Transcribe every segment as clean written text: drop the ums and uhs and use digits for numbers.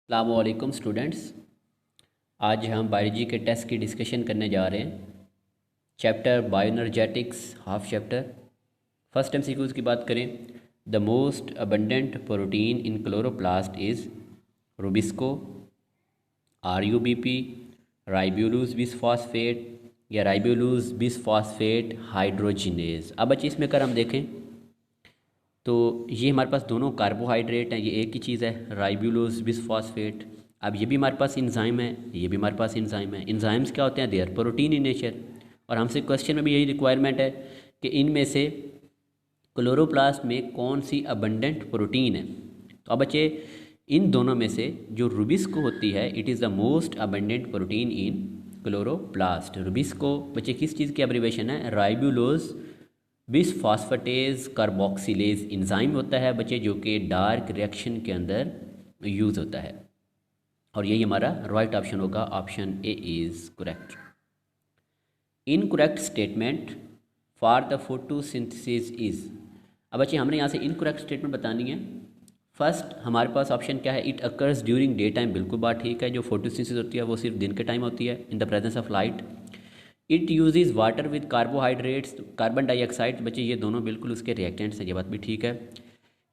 अस्सलामुअलैकुम स्टूडेंट्स। आज हम बायोलॉजी के टेस्ट की डिस्कशन करने जा रहे हैं। Chapter bioenergetics half chapter. First MCQs की बात करें, the most abundant protein in chloroplast is RuBisCO, RuBP, ribulose bisphosphate या राइबोलूज बिसफॉस्फेट हाइड्रोजिनेज। अब बच्चे इसमें अगर हम देखें तो ये हमारे पास दोनों कार्बोहाइड्रेट हैं, ये एक ही चीज़ है राइबोलोज बिसफॉस्फेट। अब ये भी हमारे पास इंजाइम है, ये भी हमारे पास इंजाइम है। इंजाइम्स क्या होते हैं? They are protein in nature. और हमसे क्वेश्चन में भी यही रिक्वायरमेंट है कि इनमें से क्लोरोप्लास्ट में कौन सी अबंडेंट प्रोटीन है। तो अब बच्चे इन दोनों में से जो रूबिस्को होती है, it is the most abundant protein in chloroplast. Rubisco बच्चे किस चीज़ की एब्रीवेशन है? राइबोलोज बिसफॉस्फेटेज कार्बोक्सिलेज इंजाइम होता है बच्चे, जो कि डार्क रिएक्शन के अंदर यूज़ होता है। और यही हमारा राइट ऑप्शन होगा, option A is correct. Incorrect statement for the photosynthesis is. अब बच्चे हमने यहाँ से इनकरेक्ट स्टेटमेंट बतानी है। फर्स्ट हमारे पास ऑप्शन क्या है? It occurs during day time. बिल्कुल बात ठीक है, जो फोटोसिंथेसिस होती है वो सिर्फ दिन के टाइम होती है, इन the presence of light. It uses water with carbohydrates, carbon dioxide. बच्चे ये दोनों बिल्कुल उसके रिएक्टेंट्स हैं, ये बात भी ठीक है।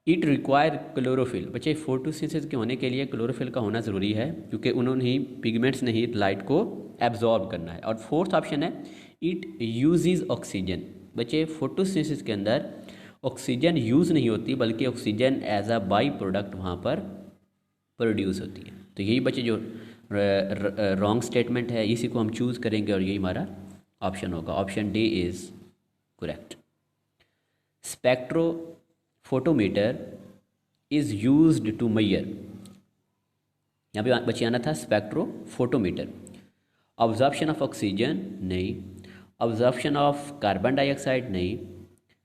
It require chlorophyll. बच्चे फोटोसिंथेसिस के होने के लिए क्लोरोफिल का होना ज़रूरी है, क्योंकि उन्होंने ही पिगमेंट्स ने ही लाइट को एब्जॉर्ब करना है। और फोर्थ ऑप्शन है इट यूजेज ऑक्सीजन। बच्चे फोटोसिंथेसिस के अंदर ऑक्सीजन यूज़ नहीं होती, बल्कि oxygen as a by product वहाँ पर प्रोड्यूस होती है। तो यही बच्चे जो रॉन्ग स्टेटमेंट है, इसी को हम चूज़ करेंगे और यही हमारा ऑप्शन होगा, option D is correct. Spectrophotometer is used to measure. यहाँ पे बच्चे आना था स्पेक्ट्रोफोटोमीटर। ऑब्जर्प्शन ऑफ ऑक्सीजन नहीं, ऑब्जर्प्शन ऑफ कार्बन डाइऑक्साइड नहीं,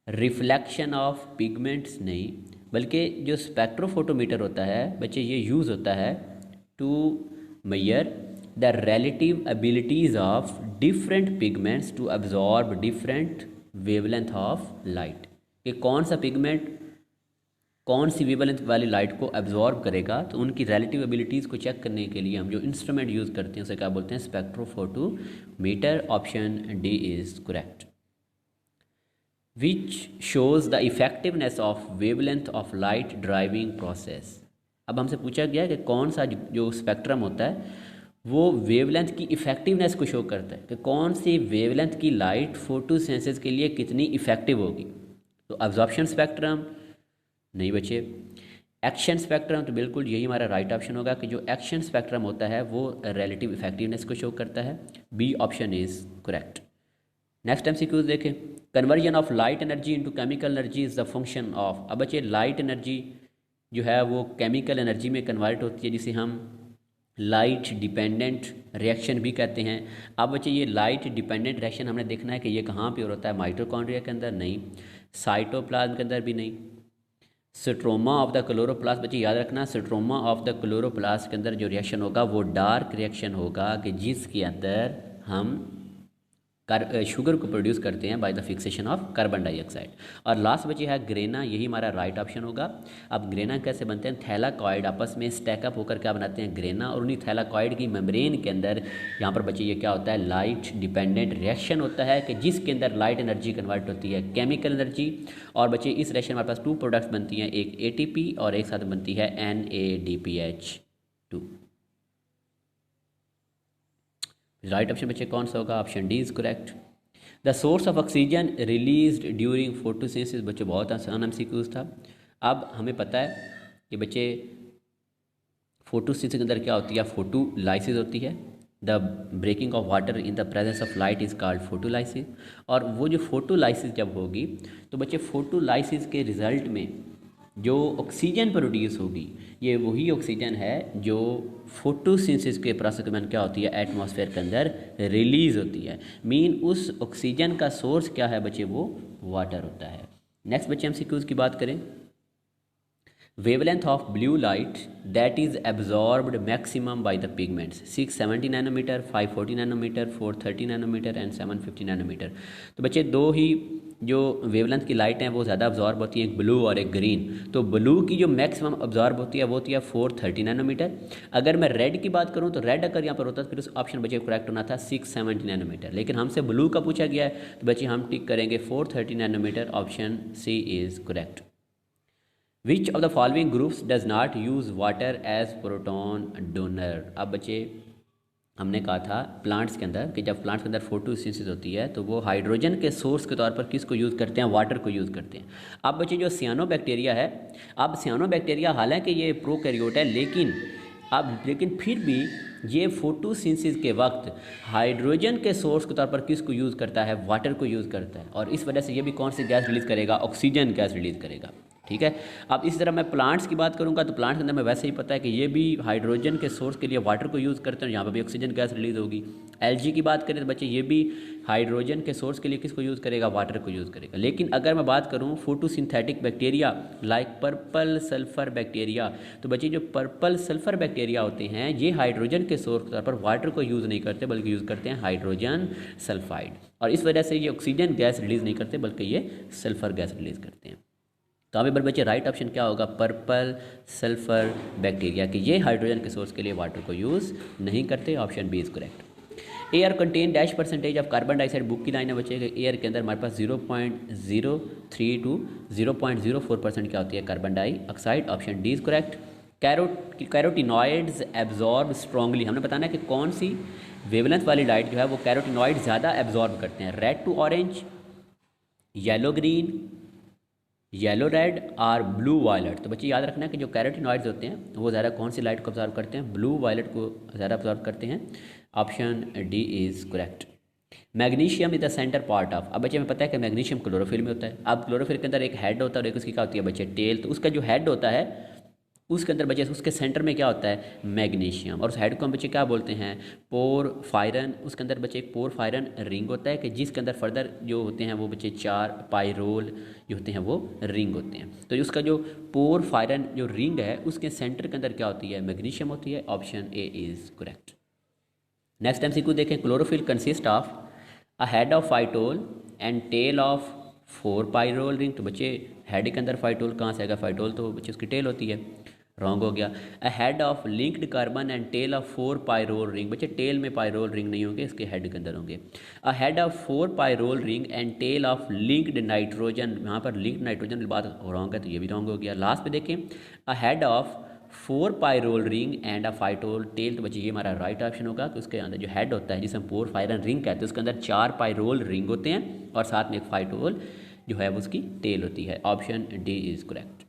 रिफ्लेक्शन ऑफ पिगमेंट्स नहीं, बल्कि जो स्पेक्ट्रोफोटोमीटर होता है बच्चे ये यूज़ होता है to measure the relative abilities of different pigments to absorb different wavelength of light। कि कौन सा पिगमेंट कौन सी वेवलेंथ वाली लाइट को एब्जॉर्ब करेगा, तो उनकी relative abilities को चेक करने के लिए हम जो इंस्ट्रूमेंट यूज़ करते हैं उसे क्या बोलते हैं? Spectrophotometer. Option D is correct. Which shows the effectiveness of wavelength of light driving process. अब हमसे पूछा गया कि कौन सा जो स्पेक्ट्रम होता है वो वेवलेंथ की इफ़ेक्टिवनेस को शो करता है, कि कौन सी वेवलेंथ की लाइट फोटोसिंथेसिस के लिए कितनी इफ़ेक्टिव होगी। तो एब्जॉर्प्शन स्पेक्ट्रम नहीं बचे। एक्शन स्पेक्ट्रम, तो बिल्कुल यही हमारा राइट ऑप्शन होगा कि जो एक्शन स्पेक्ट्रम होता है वो रिलेटिव इफेक्टिवनेस को शो करता है। B option is correct. Next MCQs देखें, conversion of light energy into chemical energy is the function of. अब बच्चे लाइट एनर्जी जो है वो केमिकल एनर्जी में कन्वर्ट होती है, जिसे हम लाइट डिपेंडेंट रिएक्शन भी कहते हैं। अब बच्चे ये लाइट डिपेंडेंट रिएक्शन हमने देखना है कि ये कहाँ पे होता है? माइटोकॉन्ड्रिया के अंदर नहीं, साइटोप्लाज्म के अंदर भी नहीं। स्ट्रोमा ऑफ द क्लोरोप्लास्ट, बच्चे याद रखना, स्ट्रोमा ऑफ द क्लोरोप्लास्ट के अंदर जो रिएक्शन होगा वो डार्क रिएक्शन होगा, कि जिसके अंदर हम शुगर को प्रोड्यूस करते हैं by the fixation of carbon dioxide. और लास्ट बची है ग्रेना, यही हमारा राइट ऑप्शन होगा। अब ग्रेना कैसे बनते हैं? थैलाकॉइड आपस में स्टैकअप होकर क्या बनाते हैं? ग्रेना। और उन्हीं थैलाकॉइड की मेम्ब्रेन के अंदर यहाँ पर बच्चे ये क्या होता है? लाइट डिपेंडेंट रिएक्शन होता है, कि जिसके अंदर लाइट एनर्जी कन्वर्ट होती है केमिकल एनर्जी। और बच्चे इस रिएक्शन हमारे पास 2 प्रोडक्ट्स बनती हैं, एक ATP और एक साथ बनती है NADPH2। राइट ऑप्शन बच्चे कौन सा होगा? Option D is correct. The source of oxygen released during photosynthesis, बच्चे बहुत आसान एमसीक्यूज था। अब हमें पता है कि बच्चे फोटोसिंथेसिस के अंदर क्या होती है? फोटोलाइसिस होती है। The breaking of water in the presence of light is called photolysis. और वो जो फोटोलाइसिस जब होगी तो बच्चे फोटोलाइसिस के रिजल्ट में जो ऑक्सीजन प्रोड्यूस होगी, ये वही ऑक्सीजन है जो फोटोसिंथेसिस के प्रोसेस के दौरान क्या होती है? एटमॉस्फेयर के अंदर रिलीज होती है। मीन उस ऑक्सीजन का सोर्स क्या है बच्चे? वो वाटर होता है। नेक्स्ट बच्चे एमसीक्यूज की बात करें, wavelength of blue light that is absorbed maximum by the pigments 670 nanometre, 540 nanometre, 430 nanometre and 750 nanometre. तो बच्चे दो ही जो वेवलेंथ की लाइट हैं वो ज़्यादा अब्जॉर्ब होती हैं, एक ब्लू और एक ग्रीन। तो ब्लू की जो मैक्सिमम अब्जॉर्ब होती है वो होती है 430 नैनोमीटर। अगर मैं रेड की बात करूँ तो रेड अगर यहाँ पर होता तो फिर उस ऑप्शन बच्चे करेक्ट होना था 670 नैनोमीटर, लेकिन हमसे ब्लू का पूछा गया है तो बच्चे हम टिक करेंगे 430 nanometre, option C is correct. Which of the following groups does not use water as proton donor. अब बच्चे हमने कहा था प्लांट्स के अंदर कि जब प्लांट्स के अंदर फोटोसिंथेसिस होती है तो वो हाइड्रोजन के सोर्स के तौर पर किसको यूज़ करते हैं, वाटर को यूज़ करते हैं। अब बच्चे जो सियानो बैक्टीरिया है, अब सियानो बैक्टीरिया हालांकि ये प्रोकैरियोट है लेकिन फिर भी ये फोटोसिंथेसिस के वक्त हाइड्रोजन के सोर्स के तौर पर किसको यूज़ करता है, वाटर को यूज़ करता है। और इस वजह से ये भी कौन सी गैस रिलीज़ करेगा, ऑक्सीजन गैस रिलीज़ करेगा। ठीक है। अब इसी तरह मैं प्लांट्स की बात करूंगा तो प्लांट्स के अंदर में वैसे ही पता है कि ये भी हाइड्रोजन के सोर्स के लिए वाटर को यूज़ करते हैं, यहाँ पर भी ऑक्सीजन गैस रिलीज़ होगी। एलजी की बात करें तो बच्चे ये भी हाइड्रोजन के सोर्स के लिए किसको यूज़ करेगा, वाटर को यूज़ करेगा। लेकिन अगर मैं बात करूँ photosynthetic bacteria like purple sulphur bacteria, तो बच्चे जो पर्पल सल्फर बैक्टीरिया होते हैं ये हाइड्रोजन के सोर्स के तौर पर वाटर को यूज़ नहीं करते बल्कि यूज़ करते हैं हाइड्रोजन सल्फाइड, और इस वजह से ये ऑक्सीजन गैस रिलीज़ नहीं करते बल्कि ये सल्फर गैस रिलीज़ करते हैं। तो अभी बच्चे राइट ऑप्शन क्या होगा, पर्पल सल्फर बैक्टीरिया, कि ये हाइड्रोजन के सोर्स के लिए वाटर को यूज़ नहीं करते, option B is correct. Air contain dash percentage of carbon dioxide, book की लाइन है बच्चे। एयर के अंदर हमारे पास 0.03 टू 0.04% क्या होती है, carbon dioxide, option D is correct. Carotenoids absorb strongly, हमने बताना कि कौन सी वेवलेंथ वाली लाइट जो है वो कैरोटिनॉइड ज़्यादा एब्जॉर्ब करते हैं, red to orange, yellow green, yellow red और ब्लू वायलेट। तो बच्चे याद रखना है कि जो कैरोटिनॉइड्स होते हैं वो ज़्यादा कौन सी लाइट को ऑब्जॉर्व करते हैं, ब्लू वायलेट को ज़्यादा ऑब्जॉर्व करते हैं, option D is correct. Magnesium is the centre part of, अब बच्चे में पता है कि मैग्नीशियम क्लोरोफिल में होता है। अब क्लोरोफिल के अंदर एक हेड होता है और एक उसकी क्या होती है बच्चे, टेल। तो उसका जो हेड होता है उसके अंदर बच्चे उसके सेंटर में क्या होता है, मैग्नीशियम, और उस हेड को हम बच्चे क्या बोलते हैं, पोरफायरन। उसके अंदर बच्चे एक पोरफायरन रिंग होता है कि जिसके अंदर फर्दर जो होते हैं वो बच्चे 4 पायरोल जो होते हैं वो रिंग होते हैं। तो उसका जो पोरफायरन जो रिंग है उसके सेंटर के अंदर क्या होती है, मैग्नीशियम होती है, option A is correct. Next MCQ देखें, chlorophyll consist of a head of phytol and tail of 4 pyrrole ring. तो बच्चे हेड के अंदर फाइटोल कहाँ से आएगा, फाइटोल तो बच्चे उसकी टेल होती है, रॉन्ग हो गया। A head of linked carbon and tail of 4 pyrrole ring, बच्चे टेल में पायरोल रिंग नहीं होंगे, इसके हेड के अंदर होंगे। A head of 4 pyrrole ring and tail of linked nitrogen, यहाँ पर लिंक्ड नाइट्रोजन की बात रॉन्ग है तो ये भी रॉन्ग हो गया। लास्ट पे देखें, a head of 4 pyrrole ring and a phytol tail, तो बच्चे ये हमारा राइट ऑप्शन होगा कि उसके अंदर जो हेड होता है जिसे हम पोरफायरन रिंग कहते हैं उसके अंदर 4 पायरोल रिंग होते हैं और साथ में एक फाइटोल जो है वो उसकी टेल होती है, option D is correct.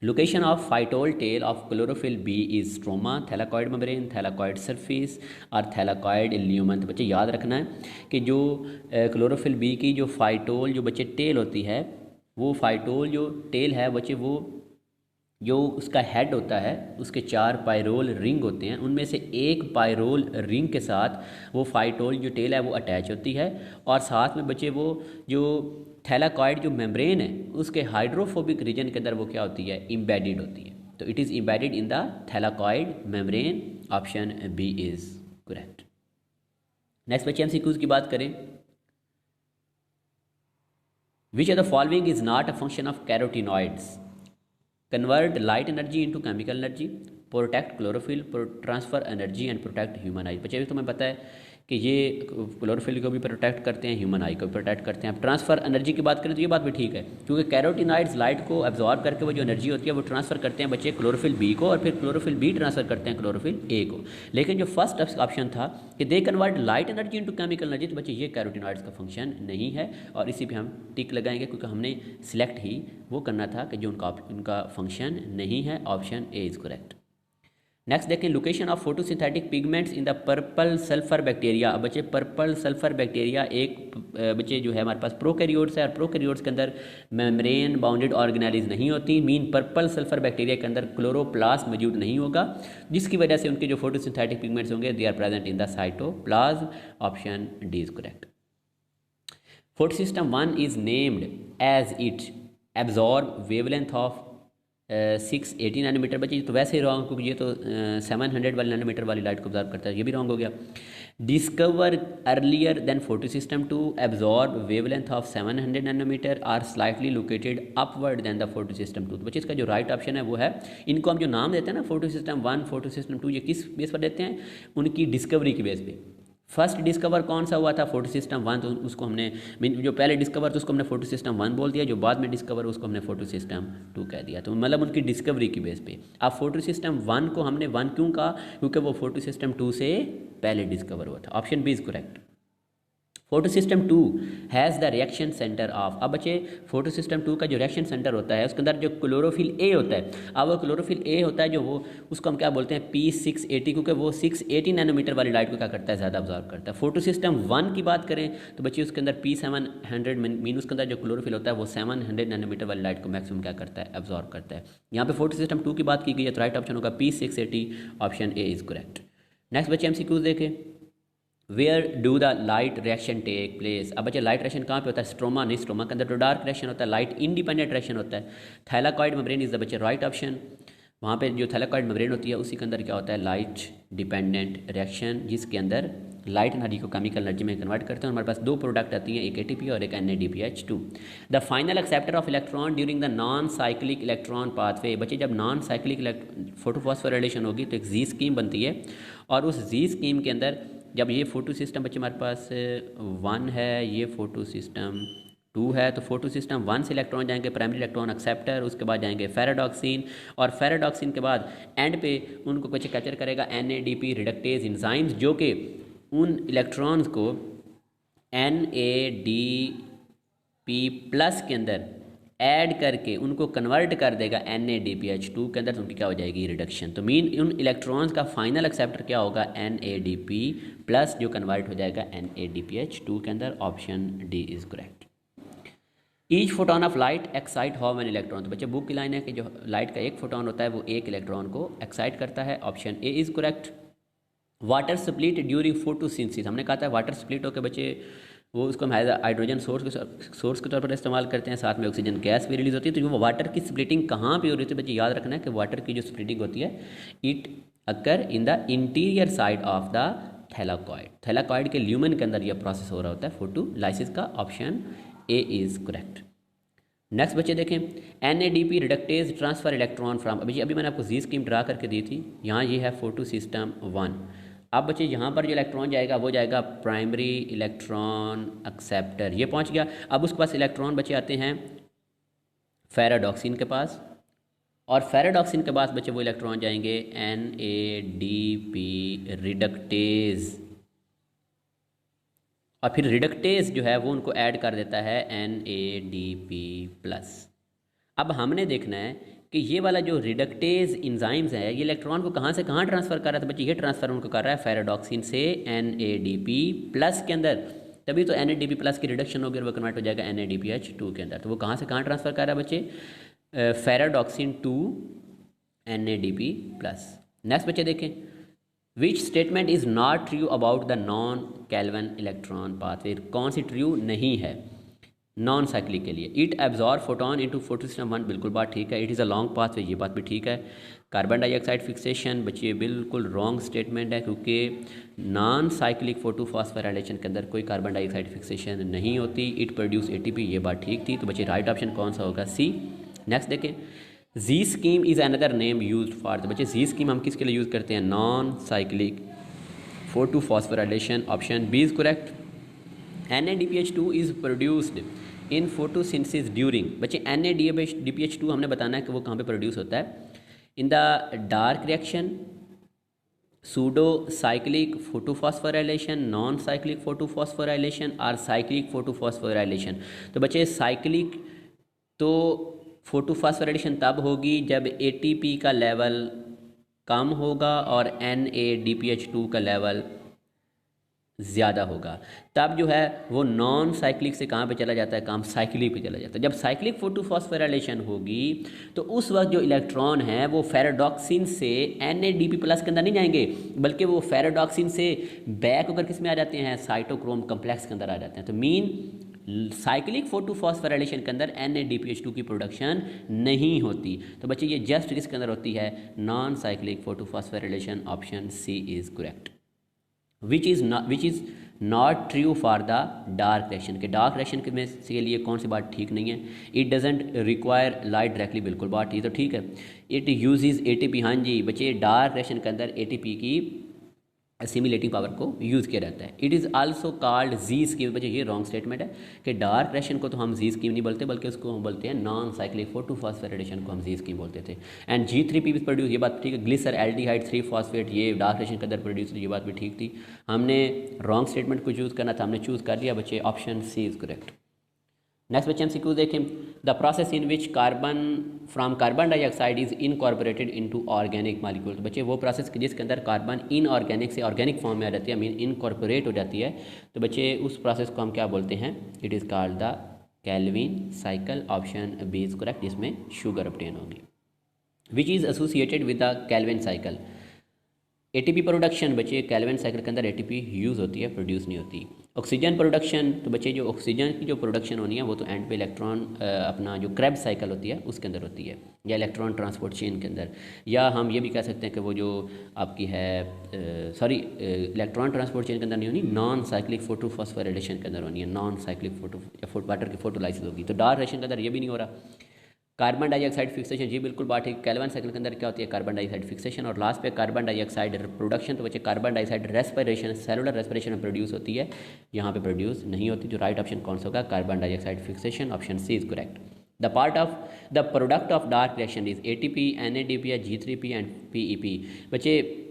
Location of phytol tail of chlorophyll B is stroma, thylakoid membrane, thylakoid surface और थैलाकॉइड ल्यूमन। तो बच्चे याद रखना है कि जो क्लोरोफिल बी की जो फाइटोल जो बच्चे टेल होती है, वो फाइटोल जो टेल है बच्चे वो जो उसका हेड होता है उसके 4 पायरोल रिंग होते हैं, उनमें से एक पायरोल रिंग के साथ वो फाइटोल जो टेल है वो अटैच होती है, और साथ में बच्चे वो जो थैलाकॉइड जो मेम्ब्रेन है उसके हाइड्रोफोबिक रीजन के अंदर वो क्या होती है, इम्बेडेड होती है। तो it is embedded in the thylakoid membrane, option B is correct. Next बच्चे एमसीक्यूज की बात करें, which of the following is not a function of carotenoids, convert light energy into chemical energy, protect chlorophyll, transfer energy and protect human eye। बच्चे तुम्हें पता है कि ये क्लोरोफिल को भी प्रोटेक्ट करते हैं, ह्यूमन आई को भी प्रोटेक्ट करते हैं। अब ट्रांसफ़र एनर्जी की बात करें तो ये बात भी ठीक है, क्योंकि कैरोटिनॉइड्स लाइट को एब्जॉर्ब करके वो जो एनर्जी होती है वो ट्रांसफ़र करते हैं बच्चे क्लोरोफिल बी को, और फिर क्लोरोफिल बी ट्रांसफ़र करते हैं क्लोरोफिल ए को। लेकिन जो फर्स्ट ऑप्शन था कि they convert light energy into chemical energy, तो बच्चे ये कैरोटिनॉइड्स का फंक्शन नहीं है, और इसी पर हम टिक लगाएंगे क्योंकि हमने सिलेक्ट ही वो करना था कि जो उनका फंक्शन नहीं है, option A is correct. Next देखें, location of photosynthetic pigments in the purple sulphur bacteria. अब बच्चे पर्पल सल्फर बैक्टीरिया एक बच्चे जो है हमारे पास प्रोकैरियोट्स है, और प्रोकैरियोट्स के अंदर मेम्ब्रेन बाउंडेड ऑर्गेनेलिज नहीं होती, मीन पर्पल सल्फर बैक्टीरिया के अंदर क्लोरोप्लास्ट मौजूद नहीं होगा, जिसकी वजह से उनके जो फोटोसिंथेटिक पिगमेंट्स होंगे they are present in the cytoplasm, option D is correct. Photosystem 1 is named as it absorb wavelength of 680 nanometer बची, तो वैसे ही रॉन्ग, क्योंकि ये तो 700 वाली नैनोमीटर वाली लाइट को ऑब्जर्व करता है, ये भी रॉन्ग हो गया। Discover earlier than photo system two absorb wavelength of 700 nanometer are slightly located upward than the photo system two. तो बच्चे इसका जो राइट ऑप्शन है वो है, इनको हम जो नाम देते हैं ना फोटो सिस्टम 1 फोटो सिस्टम 2, ये किस बेस पर देते हैं, उनकी डिस्कवरी की बेस पे। फर्स्ट डिस्कवर कौन सा हुआ था, फोटो सिस्टम 1, तो उसको हमने जो पहले डिस्कवर तो उसको हमने फोटो सिस्टम 1 बोल दिया, जो बाद में डिस्कवर उसको हमने फोटो सिस्टम 2 कह दिया। तो मतलब उनकी डिस्कवरी की बेस पे। अब फोटो सिस्टम 1 को हमने 1 क्यों कहा, क्योंकि वो फोटो सिस्टम 2 से पहले डिस्कवर हुआ था। Option B is correct. Photo system 2 has the reaction centre of. अब बच्चे फोटो सिस्टम 2 का जो रिएक्शन सेंटर होता है उसके अंदर जो क्लोरोफिल ए होता है, अब वो क्लोरोफिल ए होता है जो वो उसको हम क्या बोलते हैं P680, क्योंकि वो 680 नैनोमीटर वाली लाइट को क्या करता है, ज़्यादा ऑब्जॉर्व करता है। फोटो सिस्टम 1 की बात करें तो बच्चे उसके अंदर P700 मीन उसके अंदर जो क्लोरोफिल होता है वो 700 नैनोमीटर वाली लाइट को मैक्सिमम क्या करता है, ऑब्जॉर्व करता है। यहाँ पे फोटो सिस्टम 2 की बात की गई है, तो राइट ऑप्शन होगा P680, option A is correct. Next बच्चे MCQs देखें। Where do the light reaction take place. अब बच्चे लाइट रिएक्शन कहाँ पे होता है, स्ट्रोमा नहीं, स्ट्रोमा के अंदर तो डार्क रिएक्शन होता है, लाइट इंडिपेंडेंट रिएक्शन होता है। थैलाकॉइड मेम्ब्रेन इज द बच्चे राइट ऑप्शन। वहाँ पे जो थैलाकॉइड मेम्ब्रेन होती है उसी के अंदर क्या होता है, लाइट डिपेंडेंट रिएक्शन, जिसके अंदर लाइट एनर्जी को केमिकल एनर्जी में कन्वर्ट करते हैं। हमारे पास दो प्रोडक्ट आती हैं, एक ATP और एक NADPH2। The final acceptor of electron during the non cyclic electron pathway. बच्चे जब नॉन साइक्लिक फोटोफॉस्फोराइलेशन होगी तो एक जी स्कीम बनती है, और उस जी स्कीम के अंदर जब ये फोटो सिस्टम बच्चे हमारे पास 1 है, ये फोटो सिस्टम 2 है, तो फोटो सिस्टम 1 से इलेक्ट्रॉन जाएंगे प्राइमरी इलेक्ट्रॉन एक्सेप्टर, उसके बाद जाएंगे फेराडॉक्सिन, और फेराडॉक्सिन के बाद एंड पे उनको बच्चे कैप्चर करेगा NADP रिडक्टेज एंजाइम्स, जो कि उन इलेक्ट्रॉन्स को NADP प्लस के अंदर ऐड करके उनको कन्वर्ट कर देगा NADPH2 के अंदर, तो उनकी क्या हो जाएगी, रिडक्शन। तो मीन उन इलेक्ट्रॉन्स का फाइनल एक्सेप्टर क्या होगा, NADP प्लस, जो कन्वर्ट हो जाएगा NADPH2 के अंदर। Option D is correct. Each photon of light excite how many electron. तो बच्चे बुक की लाइन है कि जो लाइट का एक फोटोन होता है वो एक इलेक्ट्रॉन को एक्साइट करता है। Option A is correct. Water split during photosynthesis. हमने कहा था वाटर स्प्लिट होकर बच्चे वो उसको हम हाइड्रोजन सोर्स के तौर पर इस्तेमाल करते हैं, साथ में ऑक्सीजन गैस भी रिलीज होती है। तो वो वाटर की स्प्लिटिंग कहाँ पे हो रही है, बच्चे याद रखना है कि वाटर की जो स्प्लिटिंग होती है it occur in the interior side of the thylakoid. Thylakoid के ल्यूमन के अंदर यह प्रोसेस हो रहा होता है फोटोलाइसिस का। Option A is correct. Next बच्चे देखें, NADP reductase transfer electron from. अभी मैंने आपको जी स्कीम ड्रा करके दी थी, यहाँ ये है फोटो सिस्टम 1। अब बच्चे यहाँ पर जो इलेक्ट्रॉन जाएगा वो जाएगा प्राइमरी इलेक्ट्रॉन एक्सेप्टर, ये पहुँच गया। अब उसके पास इलेक्ट्रॉन बच्चे आते हैं फेराडॉक्सिन के पास, और फेराडॉक्सिन के पास बच्चे वो इलेक्ट्रॉन जाएंगे NADP रिडक्टेज, और फिर रिडक्टेज जो है वो उनको ऐड कर देता है NADP प्लस। अब हमने देखना है कि ये वाला जो रिडक्टेज इंजाइम्स है ये इलेक्ट्रॉन को कहाँ से कहाँ ट्रांसफ़र कर रहा था, बच्चे ये ट्रांसफ़र उनको कर रहा है फेराडॉक्सिन से NADP प्लस के अंदर, तभी तो NADP प्लस की रिडक्शन होगी और वो कन्वर्ट हो जाएगा NADPH2 के अंदर। तो वो कहाँ से कहाँ ट्रांसफ़र कर रहा है बच्चे, ferredoxin to NADP plus. Next बच्चे देखें, which statement is not true about the non Calvin electron pathway. कौन सी ट्रू नहीं है नॉन साइक्लिक के लिए। It absorb photon into photo system 1, बिल्कुल बात ठीक है। It is a long pathway, ये बात भी ठीक है। कार्बन डाइऑक्साइड फिक्सेशन बच्चे बिल्कुल रॉन्ग स्टेटमेंट है, क्योंकि नॉन साइक्लिक फोटोफॉस्फोराइलेशन के अंदर कोई कार्बन डाइऑक्साइड फिक्सेशन नहीं होती। इट प्रोड्यूस ATP, ये बात ठीक थी। तो बच्चे राइट ऑप्शन कौन सा होगा, सी। नेक्स्ट देखें, Z scheme is another name use for. तो बच्चे जी स्कीम हम किसके लिए यूज़ करते हैं, non cyclic photophosphorylation. Option B is correct. NADPH2 is produced in photosynthesis during. बच्चे NADPH2 हमने बताना है कि वो कहाँ पे प्रोड्यूस होता है, in the dark reaction, pseudo cyclic photophosphorylation, non cyclic photophosphorylation और साइक्लिक फोटोफॉस्फोराइलेशन। तो बच्चे साइक्लिक तो फोटोफॉस्फोराइलेशन तब होगी जब ATP का लेवल कम होगा और NADPH2 का लेवल ज़्यादा होगा, तब जो है वो नॉन साइक्लिक से कहाँ पे चला जाता है, काम साइक्लिक पे चला जाता है। जब साइक्लिक फोटोफॉस्फोराइलेशन होगी तो उस वक्त जो इलेक्ट्रॉन है वो फेराडॉक्सिन से NADP प्लस के अंदर नहीं जाएंगे, बल्कि वो फेराडॉक्सिन से बैक होकर किस में आ जाते हैं, साइटोक्रोम कम्प्लेक्स के अंदर आ जाते हैं। तो मीन साइक्लिक 4,2-फॉस्फोराइलेशन के अंदर NADPH2 की प्रोडक्शन नहीं होती। तो बच्चे ये जस्ट किसके अंदर होती है, नॉन साइक्लिक 4,2-फॉस्फोराइलेशन, option C is correct. Which is not true for the dark reaction, के डार्क रिएक्शन में के लिए कौन सी बात ठीक नहीं है, it doesn't require light directly, बिल्कुल बात ठीक, तो ठीक है। इट यूजेज ATP, हाँ जी बच्चे डार्क रिएक्शन के अंदर ATP की असिमिलेटिंग पावर को यूज़ किया जाता है। It is also called ji scheme, बच्चे ये रॉन्ग स्टेटमेंट है कि डार्क रिएक्शन को तो हम जी स्कीम नहीं बोलते, बल्कि उसको हम बोलते हैं नॉन साइक्लिक 4,2-फॉस्फोराइलेशन को हम जी स्कीम बोलते थे। एंड G3P प्रोड्यूस, ये बात ठीक है। ग्लिसर एल्डिहाइड 3-फॉस्फेट ये डार्क रिएक्शन के अंदर प्रोड्यूस, ये बात भी ठीक थी। हमने रॉन्ग स्टेटमेंट को चूज़ करना था, हमने चूज़ कर लिया बच्चे, option C is correct. Next बच्चे MCQ देखें, the process in which carbon from carbon dioxide is incorporated into organic molecule, तो बच्चे वो प्रोसेस जिसके अंदर कार्बन इनऑर्गेनिक से ऑर्गेनिक फॉर्म में आ जाती है, मीन इनकॉर्पोरेट हो जाती है, तो बच्चे उस प्रोसेस को हम क्या बोलते हैं, it is called the Calvin cycle, option B is correct, जिसमें शुगर ऑब्टेन होगी। Which is associated with the Calvin cycle, ATP production, बच्चे कैल्विन साइकिल के अंदर ATP यूज़ होती है, प्रोड्यूस नहीं होती। ऑक्सीजन प्रोडक्शन, तो बच्चे जो ऑक्सीजन की जो प्रोडक्शन होनी है वो तो एंड पे इलेक्ट्रॉन अपना जो क्रेब्स साइकिल होती है उसके अंदर होती है, या इलेक्ट्रॉन ट्रांसपोर्ट चेन के अंदर, या हम ये भी कह सकते हैं कि वो जो आपकी है इलेक्ट्रॉन ट्रांसपोर्ट चेन के अंदर नहीं होनी, नॉन साइक्लिक 4,2-फॉस्फोराइलेशन के अंदर होनी है, नॉन साइक्लिक वाटर की फोटोलाइसिस होगी, तो डार्क रिएक्शन के अंदर ये भी नहीं हो रहा। कार्बन डाइऑक्साइड फिक्सेशन, जी बिल्कुल बात है, कैल्विन साइकिल के अंदर क्या होती है, कार्बन डाइऑक्साइड फिक्सेशन, और लास्ट पे कार्बन डाइऑक्साइड प्रोडक्शन, तो बच्चे carbon dioxide respiration, cellular respiration में प्रोड्यूस होती है, यहाँ पे प्रोड्यूस नहीं होती, जो राइट ऑप्शन कौन सा होगा, carbon dioxide fixation, option C is correct. The part of the product of dark reaction is ATP, NADPH, G3P and PEP, बच्चे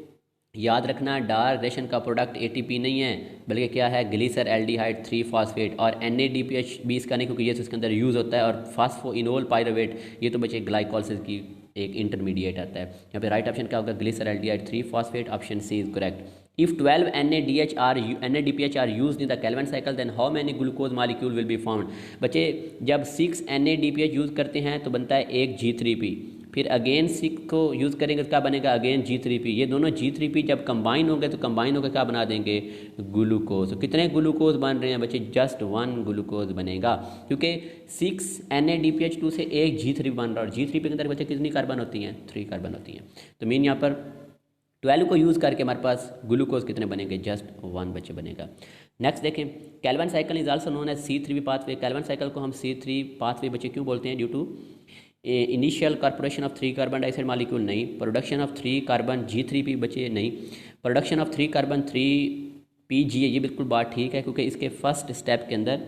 याद रखना डार्क रिएक्शन का प्रोडक्ट ATP नहीं है, बल्कि क्या है, ग्लिसर एल्डिहाइड 3-फॉस्फेट, और NADPH भी इसका नहीं, क्योंकि ये इसके अंदर यूज़ होता है, और फास्फोइनोल पायरुवेट, ये तो बच्चे ग्लाइकोलिसिस की एक इंटरमीडिएट आता है। यहाँ पे राइट ऑप्शन क्या होगा, ग्लिसर एल्डिहाइड 3-फॉस्फेट, option C is correct. If 12 NADPH are use in the Calvin cycle then how many glucose molecule will be found, बच्चे जब 6 NADPH यूज़ करते हैं तो बनता है एक G3P, फिर अगेन 6 को यूज़ करेंगे तो क्या बनेगा, अगेन G3P, ये दोनों G3P जब कंबाइन होंगे तो कंबाइन होकर क्या बना देंगे, ग्लूकोज। तो कितने ग्लूकोज बन रहे हैं बच्चे, जस्ट 1 ग्लूकोज बनेगा, क्योंकि 6 NADPH2 से एक G3P बन रहा है, और G3P के अंदर बच्चे कितनी कार्बन होती हैं, 3 कार्बन होती हैं, तो मीन यहाँ पर 12 को यूज़ करके हमारे पास ग्लूकोज कितने बनेंगे, जस्ट 1 बच्चे बनेगा। नेक्स्ट देखें, Calvin cycle is also known as C3P pathway, Calvin cycle को हम C3 पाथवे बच्चे क्यों बोलते हैं, due to initial corporation of 3 carbon dioxide molecule नहीं, प्रोडक्शन ऑफ 3 कार्बन G3P बचे नहीं, प्रोडक्शन ऑफ 3 कार्बन 3PG, ये बिल्कुल बात ठीक है, क्योंकि इसके फर्स्ट स्टेप के अंदर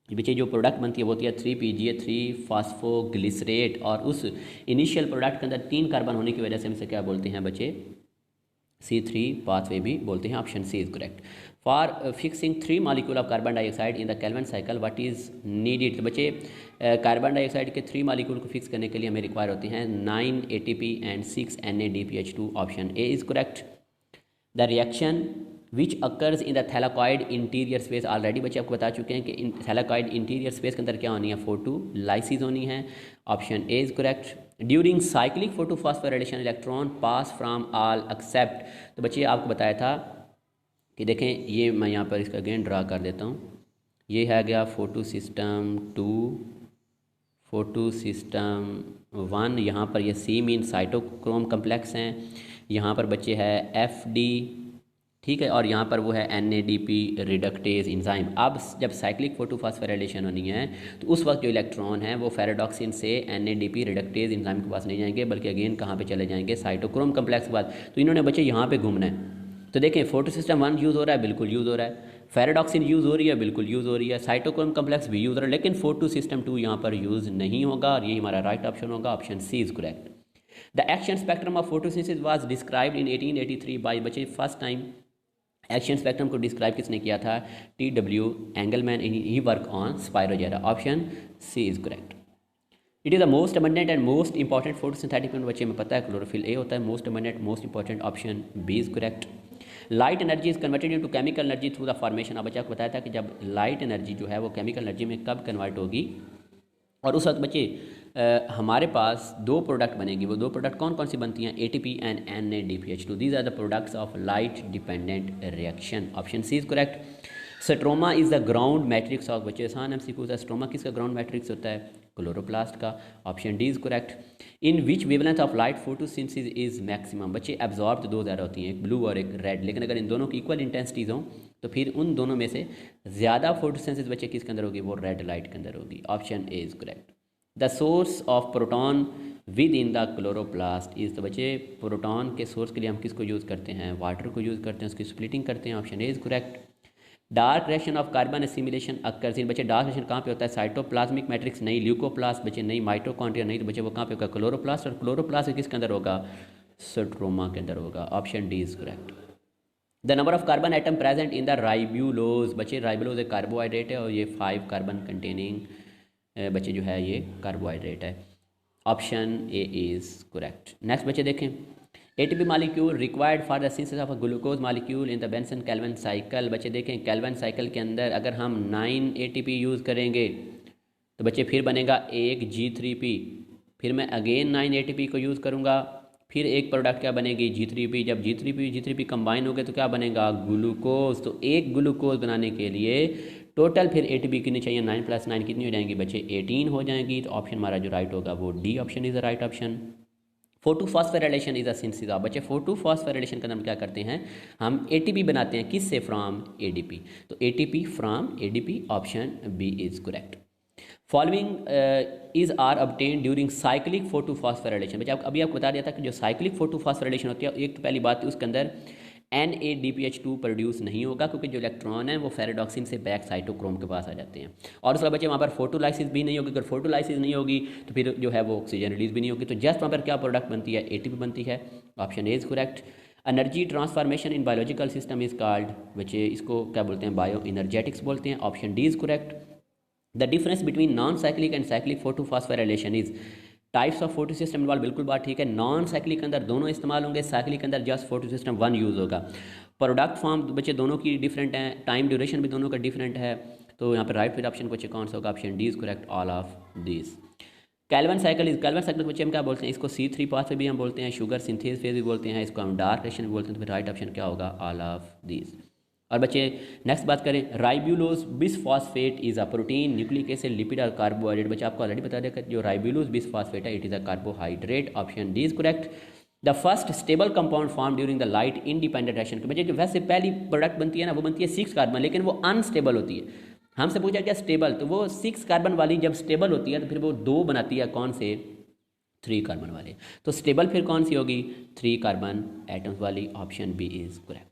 बच्चे जो प्रोडक्ट बनती है वो होती है 3PGA 3-फॉस्फोग्लिसरेट, और उस इनिशियल प्रोडक्ट के अंदर 3 कार्बन होने की वजह से हम इसे क्या बोलते हैं बच्चे, C3 पाथवे भी बोलते हैं, option C is correct. For fixing 3 molecule of carbon dioxide in the Calvin cycle what is needed, तो बच्चे कार्बन डाइऑक्साइड के 3 मॉलिक्यूल को फिक्स करने के लिए हमें रिक्वायर होती हैं 9 ATP and 6 NADPH2, option A is correct. The reaction which occurs in the thylakoid interior space, already बच्चे आपको बता चुके हैं कि थैलाकॉइड इंटीरियर स्पेस के अंदर क्या होनी है, 4,2 होनी है, option A is correct. During cyclic 4,2-फॉस्फोराइलेशन electron pass from all except, तो बच्चे आपको बताया था कि देखें, ये मैं यहाँ पर इसका अगेन ड्रा कर देता हूँ, ये है गया फोटो सिस्टम 2, फोटो सिस्टम 1, यहाँ पर ये C मीन साइटोक्रोम कम्प्लेक्स हैं, यहाँ पर बच्चे है FD, ठीक है, और यहाँ पर वो है NADP रिडक्टेज इंजाइम। अब जब साइक्लिक 4,2-फॉस्फोराइलेशन होनी है तो उस वक्त जो इलेक्ट्रॉन है वो फेराडॉक्सिन से NADP रिडक्टेज इंजाइम के पास नहीं जाएंगे, बल्कि अगेन कहाँ पे चले जाएंगे, साइटोक्रोम कम्प्लेक्स के पास। तो इन्होंने बच्चे यहाँ पे घूमना है, तो देखें फोटो सिस्टम 1 यूज़ हो रहा है, बिल्कुल यूज़ हो रहा है, फेराडॉक्सिन यूज़ हो रही है, बिल्कुल यूज़ हो रही है, साइटोक्रोम कम्प्लेक्स भी यूज़ हो रहा है, लेकिन फोटो सिस्टम 2 यहाँ पर यूज़ नहीं होगा, और यही हमारा राइट ऑप्शन होगा, option C is correct. The action spectrum of photosynthesis was described in 1883 by, बच्चे फर्स्ट टाइम एक्शन स्पेक्ट्रम को डिस्क्राइब किसने किया था, TW Engelmann, he work on Spirogyra, option C is correct. It is the most abundant and most important photosynthetic plant, बच्चे में पता है chlorophyll A होता है, most abundant most important, option B is correct. Light energy is converted into chemical energy through the formation, अब बच्चा को बताया था कि जब लाइट एनर्जी जो है वो केमिकल एनर्जी में कब कन्वर्ट होगी, और उस वक्त बच्चे हमारे पास 2 प्रोडक्ट बनेंगी, वो 2 प्रोडक्ट कौन कौन सी बनती हैं, ATP and NADPH2, these are the products of light dependent reaction, option C is correct. Stroma is the ground matrix of, बच्चे आसान MCQ है, स्ट्रोमा किसका ग्राउंड मैट्रिक्स होता है? क्लोरोप्लास्ट का। Option D is correct. In which wavelength of light photosynthesis is maximum, बच्चे absorb तो दो ज़्यादा होती हैं, एक ब्लू और एक रेड, लेकिन अगर इन दोनों की इक्वल इंटेंसिटीज़ हों तो फिर उन दोनों में से ज़्यादा फोटोसिंथेसिस बच्चे किसके अंदर होगी? वो रेड लाइट के अंदर होगी। Option A is correct. The source of proton with in the chloroplast is, तो बच्चे प्रोटॉन के सोर्स के लिए हम किसको यूज़ करते हैं? वाटर को यूज़ करते हैं, उसकी स्प्लिटिंग करते हैं। Option A is correct. Dark reaction of carbon assimilation occurs in, बच्चे डार्क रिएक्शन कहाँ पे होता है? साइटोप्लाज्मिक मैट्रिक्स नहीं, ल्यूकोप्लास्ट बच्चे नहीं, माइटोकॉन्ड्रिया नहीं, तो बच्चे वो कहाँ पे होगा? क्लोरोप्लास्ट। और क्लोरोप्लास्ट किसके अंदर होगा? स्ट्रोमा के अंदर होगा। Option D is correct. The number of carbon atom present in the ribulose, बच्चे राइब्यूलोज एक कार्बोहाइड्रेट है और ये 5 कार्बन कंटेनिंग बच्चे जो है ये कार्बोहाइड्रेट है। Option A is correct. Next बच्चे देखें, ATP molecule required for the synthesis of a glucose molecule in the Benson Calvin cycle, बच्चे देखें कैल्विन साइकिल के अंदर अगर हम 9 ATP यूज़ करेंगे तो बच्चे फिर बनेगा एक G3P, फिर मैं अगेन 9 ATP को यूज़ करूँगा, फिर एक प्रोडक्ट क्या बनेगी? G3P। जब G3P कंबाइन हो गए तो क्या बनेगा? ग्लूकोज। तो एक ग्लूकोज बनाने के लिए टोटल फिर ATP कितनी चाहिए? 9 + 9 कितनी हो जाएंगी बच्चे? 18 हो जाएंगी। तो ऑप्शन हमारा जो राइट होगा वो D option is the right option. Photophosphorylation is a synthesis of, बच्चे 4,2-फॉस्फोराइलेशन का नाम क्या करते हैं? हम ATP बनाते हैं, किससे? From ADP। तो ATP from ADP, option B is correct. Following is are obtain during cyclic photophosphorylation, बच्चे अभी आपको बता दिया था कि जो साइक्लिक 4,2-फॉस्फोराइलेशन होती है, एक तो पहली बात उसके अंदर NADPH2 प्रोड्यूस नहीं होगा क्योंकि जो इलेक्ट्रॉन है वो फेरेडॉक्सिन से बैक साइटोक्रोम के पास आ जाते हैं। और उसके बच्चे वहाँ पर फोटोलाइसिस भी नहीं होगी, अगर फोटोलाइसिस नहीं होगी तो फिर जो है वो ऑक्सीजन रिलीज भी नहीं होगी। तो जस्ट वहाँ पर क्या प्रोडक्ट बनती है? ATP बनती है। Option A is correct. Energy transformation in biological system is called, बच्चे इसको क्या बोलते हैं? बायो इनर्जेटिक्स बोलते हैं। Option D is correct. The difference between non cyclic and cyclic photophosphorylation is types of photosystem involve, बिल्कुल बात ठीक है। नॉन साइक्लिक के अंदर दोनों इस्तेमाल होंगे, साइक्लिक के अंदर जस्ट फोटो सिस्टम 1 यूज़ होगा। प्रोडक्ट फॉर्म बच्चे दोनों की डिफरेंट है, टाइम ड्यूरेशन भी दोनों का डिफरेंट है। तो यहाँ पर राइट फिर ऑप्शन बच्चे कौन सा होगा? Option D is correct, all of this. Calvin cycle बच्चे हम क्या बोलते हैं? इसको C3 पाथ भी हम बोलते हैं, शुगर सिंथेस फेज भी बोलते हैं, इसको हम डार्क रिएक्शन भी बोलते हैं। तो फिर राइट ऑप्शन क्या होगा? All of this. और बच्चे नेक्स्ट बात करें, ribulose bisphosphate is a protein, nucleic acid, lipid और कार्बोहाइड्रेट, बच्चे आपको ऑलरेडी बता देगा जो राइब्यूलोज बिसफॉस्फेट है it is a carbohydrate. Option D is correct. The first stable compound form during the light independent reaction, बच्चे जो वैसे पहली प्रोडक्ट बनती है ना वो बनती है 6 कार्बन, लेकिन वो अनस्टेबल होती है। हमसे पूछा क्या स्टेबल, तो वो 6 कार्बन वाली जब स्टेबल होती है तो फिर वो 2 बनाती है, कौन से? 3 कार्बन वाले। तो स्टेबल फिर कौन सी होगी? 3 कार्बन एटम्स वाली। Option B is correct.